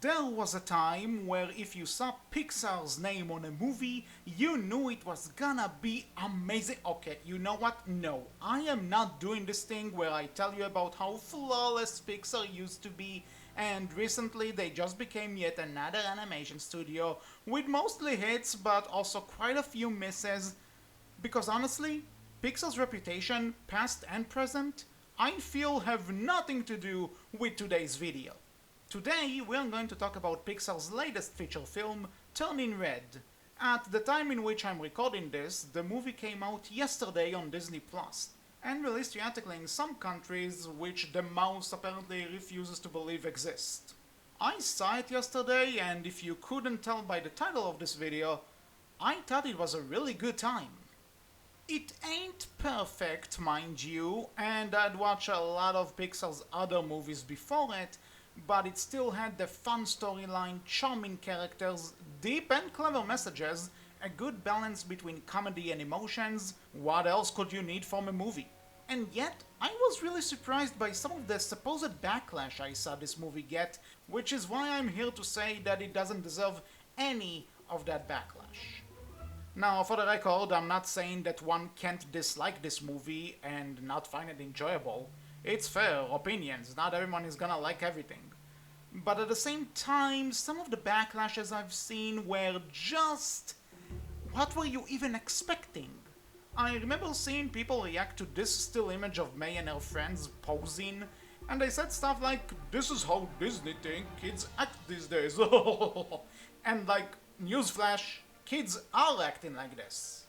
There was a time where if you saw Pixar's name on a movie, you knew it was gonna be amazing. Okay, you know what? No, I am not doing this thing where I tell you about how flawless Pixar used to be, and recently they just became yet another animation studio with mostly hits but also quite a few misses. Because honestly, Pixar's reputation, past and present, I feel have nothing to do with today's video. Today, we are going to talk about Pixar's latest feature film, Turning Red. At the time in which I'm recording this, the movie came out yesterday on Disney Plus and released theatrically in some countries which the mouse apparently refuses to believe exist. I saw it yesterday, and if you couldn't tell by the title of this video, I thought it was a really good time. It ain't perfect, mind you, and I'd watched a lot of Pixar's other movies before it, but it still had the fun storyline, charming characters, deep and clever messages, a good balance between comedy and emotions. What else could you need from a movie? And yet, I was really surprised by some of the supposed backlash I saw this movie get, which is why I'm here to say that it doesn't deserve any of that backlash. Now, for the record, I'm not saying that one can't dislike this movie and not find it enjoyable. It's fair, opinions, not everyone is gonna like everything. But at the same time, some of the backlashes I've seen were just... what were you even expecting? I remember seeing people react to this still image of May and her friends posing, and they said stuff like, "This is how Disney think kids act these days." And like, newsflash, kids are acting like this.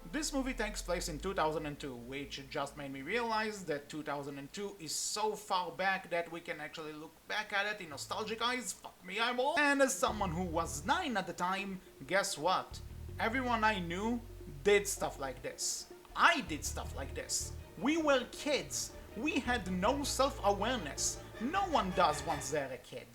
This movie takes place in 2002, which just made me realize that 2002 is so far back that we can actually look back at it in nostalgic eyes. Fuck me, I'm old. And as someone who was 9 at the time, guess what? Everyone I knew did stuff like this. I did stuff like this. We were kids. We had no self-awareness. No one does once they're a kid.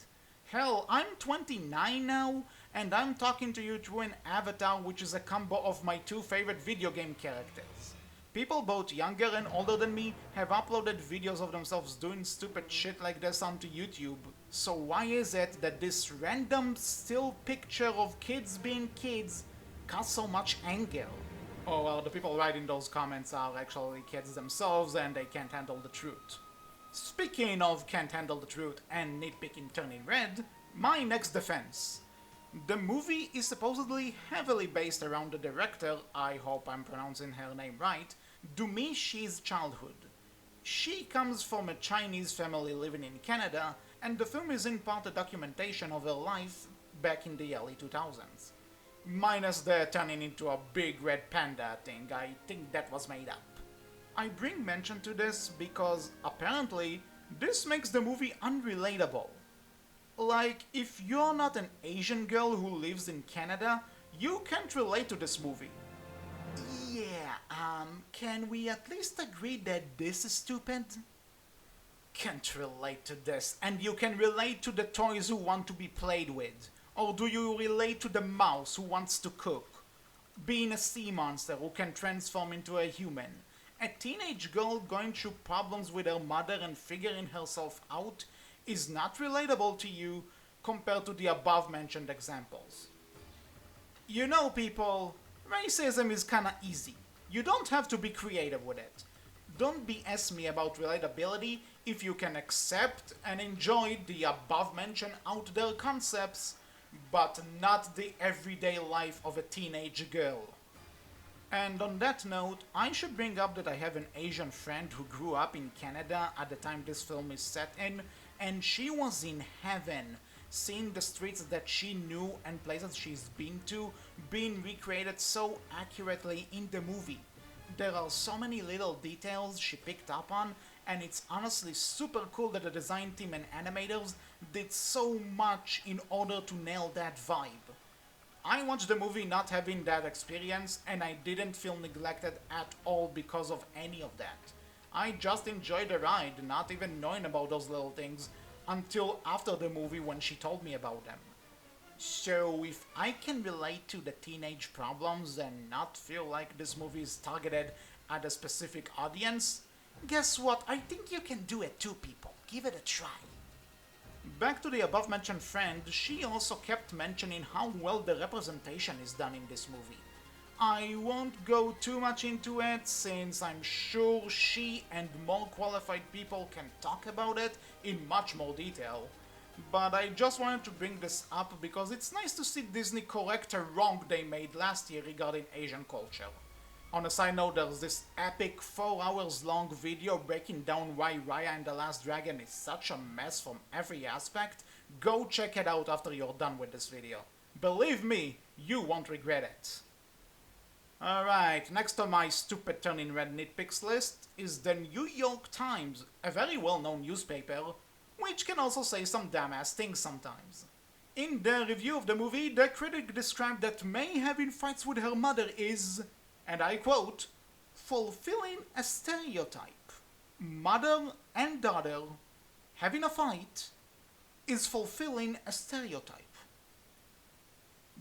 Hell, I'm 29 now, and I'm talking to you through an avatar which is a combo of my two favorite video game characters. People both younger and older than me have uploaded videos of themselves doing stupid shit like this onto YouTube. So why is it that this random still picture of kids being kids caused so much anger? Oh well, the people writing those comments are actually kids themselves and they can't handle the truth. Speaking of can't handle the truth and nitpicking Turning Red, my next defense. The movie is supposedly heavily based around the director, I hope I'm pronouncing her name right, Dumi Shi's childhood. She comes from a Chinese family living in Canada, and the film is in part a documentation of her life back in the early 2000s. Minus the turning into a big red panda thing, I think that was made up. I bring mention to this because, apparently, this makes the movie unrelatable. Like, if you're not an Asian girl who lives in Canada, you can't relate to this movie. Yeah, can we at least agree that this is stupid? Can't relate to this, and you can relate to the toys who want to be played with. Or do you relate to the mouse who wants to cook? Being a sea monster who can transform into a human. A teenage girl going through problems with her mother and figuring herself out is not relatable to you compared to the above mentioned examples. You know, people, racism is kinda easy. You don't have to be creative with it. Don't BS me about relatability if you can accept and enjoy the above mentioned out there concepts, but not the everyday life of a teenage girl. And on that note, I should bring up that I have an Asian friend who grew up in Canada at the time this film is set in, and she was in heaven, seeing the streets that she knew and places she's been to being recreated so accurately in the movie. There are so many little details she picked up on, and it's honestly super cool that the design team and animators did so much in order to nail that vibe. I watched the movie not having that experience, and I didn't feel neglected at all because of any of that. I just enjoyed the ride, not even knowing about those little things, until after the movie when she told me about them. So if I can relate to the teenage problems and not feel like this movie is targeted at a specific audience, guess what? I think you can do it too, people. Give it a try. Back to the above mentioned friend, she also kept mentioning how well the representation is done in this movie. I won't go too much into it since I'm sure she and more qualified people can talk about it in much more detail. But I just wanted to bring this up because it's nice to see Disney correct a wrong they made last year regarding Asian culture. On a side note, there's this epic 4 hours long video breaking down why Raya and the Last Dragon is such a mess from every aspect. Go check it out after you're done with this video. Believe me, you won't regret it. Alright, next on my stupid turning red nitpicks list is the New York Times, a very well-known newspaper, which can also say some dumbass things sometimes. In their review of the movie, the critic described that May having fights with her mother is, and I quote, fulfilling a stereotype. Mother and daughter having a fight is fulfilling a stereotype.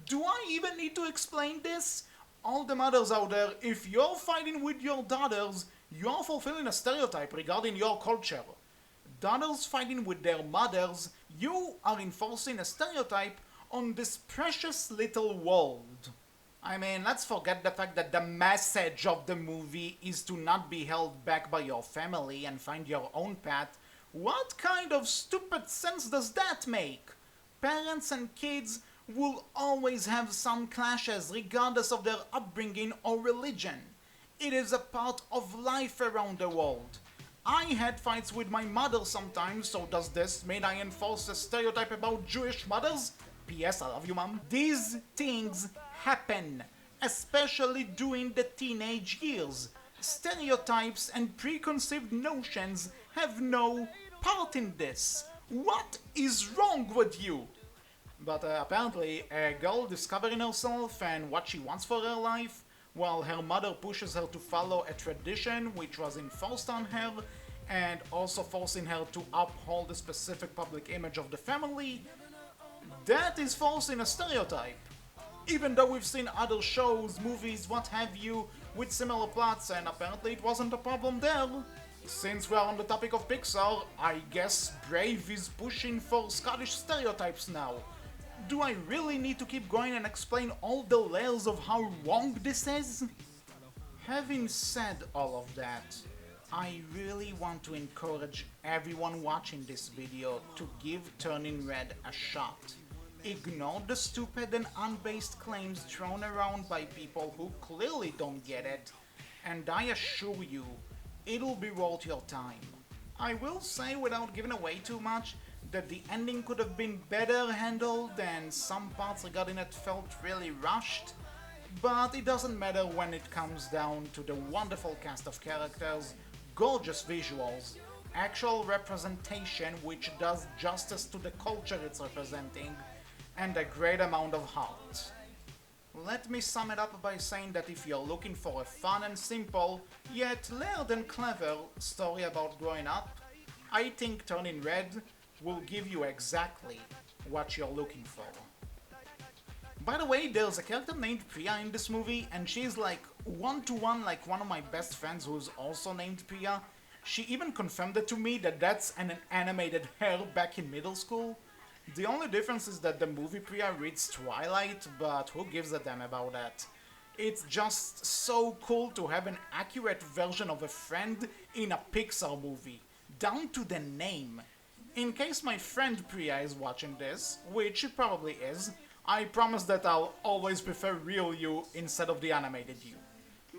Do I even need to explain this? All the mothers out there, if you're fighting with your daughters, you're fulfilling a stereotype regarding your culture. Daughters fighting with their mothers, you are enforcing a stereotype on this precious little world. I mean, let's forget the fact that the message of the movie is to not be held back by your family and find your own path. What kind of stupid sense does that make? Parents and kids will always have some clashes regardless of their upbringing or religion. It is a part of life around the world. I had fights with my mother sometimes, so does this mean I enforce a stereotype about Jewish mothers? P.S. I love you, mom. These things happen, especially during the teenage years. Stereotypes and preconceived notions have no part in this. What is wrong with you? But apparently, a girl discovering herself and what she wants for her life, while her mother pushes her to follow a tradition which was enforced on her, and also forcing her to uphold a specific public image of the family, that is forcing a stereotype. Even though we've seen other shows, movies, what have you, with similar plots, and apparently it wasn't a problem there. Since we're on the topic of Pixar, I guess Brave is pushing for Scottish stereotypes now. Do I really need to keep going and explain all the layers of how wrong this is? Having said all of that, I really want to encourage everyone watching this video to give Turning Red a shot. Ignore the stupid and unbased claims thrown around by people who clearly don't get it, and I assure you, it'll be worth your time. I will say, without giving away too much, that the ending could have been better handled and some parts regarding it felt really rushed, but it doesn't matter when it comes down to the wonderful cast of characters, gorgeous visuals, actual representation which does justice to the culture it's representing, and a great amount of heart. Let me sum it up by saying that if you're looking for a fun and simple, yet layered and clever story about growing up, I think Turning Red will give you exactly what you're looking for. By the way, there's a character named Priya in this movie, and she's like one-to-one like one of my best friends who's also named Priya. She even confirmed it to me that that's an animated her back in middle school. The only difference is that the movie Priya reads Twilight, but who gives a damn about that? It's just so cool to have an accurate version of a friend in a Pixar movie, down to the name. In case my friend Priya is watching this, which she probably is, I promise that I'll always prefer real you instead of the animated you.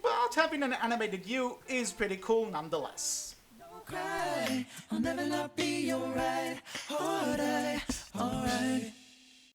But having an animated you is pretty cool nonetheless. Don't cry, I'll never not be alright, alright, alright.